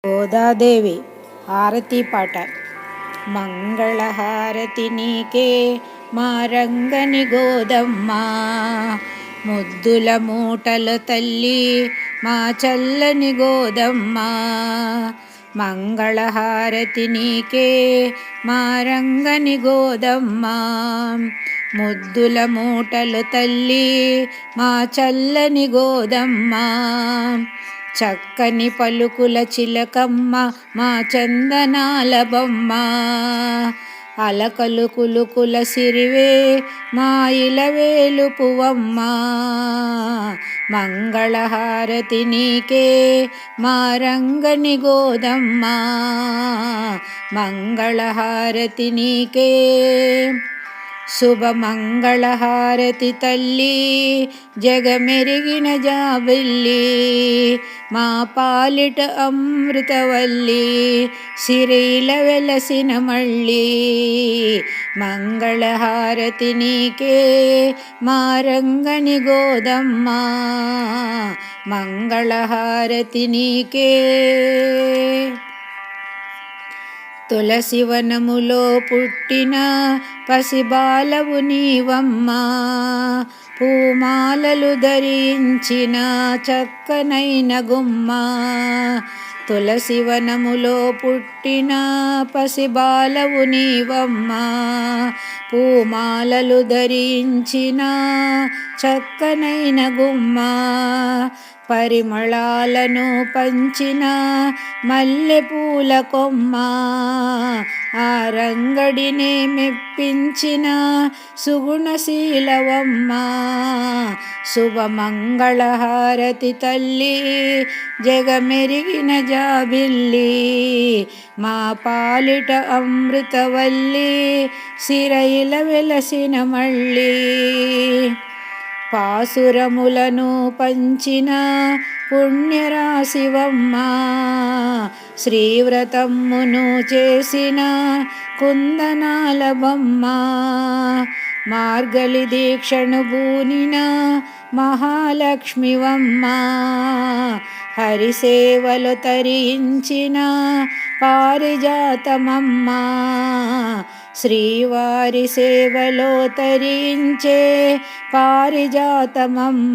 గోదాదేవి హారతి పాట. మంగళహారతి నీకే మా రంగని గోదమ్మ, ముద్దుల మూటల తల్లి మా చల్లని గోదమ్మ. మంగళహారతి నీకే మా రంగని గోదమ్మ, ముద్దుల మూటలు తల్లి మా చల్లని గోదమ్మ. చక్కని పలుకుల చిలకమ్మ మా చందనాల బొమ్మ, అలకలు కులుకుల సిరివే మా ఇలవేలు పువ్వమ్మ. మంగళహారతి నీకే మా రంగని గోదమ్మ, మంగళహారతి నీకే. శుభమంగళహారతి తల్లి జగమెరిగిన జాబిల్లి, మా పాలిట అమృతవల్లి సిరిల వెలసిన మళ్ళీ. మంగళహారతి నీకే మా రంగని గోదమ్మ, మంగళహారతి నీకే. తులసివనములో పుట్టిన పసిబాలవు నీవమ్మ, పూమాలలు ధరించిన చక్కనైన గుమ్మ. తులసివనములో పుట్టిన పసిబాలవు నీవమ్మ, పూమాలలు ధరించిన చక్కనైన గుమ్మ. పరిమళాలను పంచిన మల్లెపూల కొమ్మ, ఆ రంగడినే మెప్పించిన సుగుణశీలవమ్మ. శుభమంగళహారతి తల్లి జగమెరిగిన జాబిల్లి, మా పాలిట అమృతవల్లి సిరైల వెలసిన మళ్ళీ. పాసురములను పంచిన పుణ్యరాశివమ్మ, శ్రీవ్రతమ్మును చేసిన కుందనాల బొమ్మ. మార్గలి దీక్షను బూనిన మహాలక్ష్మివమ్మ, హరిసేవలు తరించిన పారిజాతమమ్మ. శ్రీవారి సేవలో తరించే పారిజాతమమ్మ.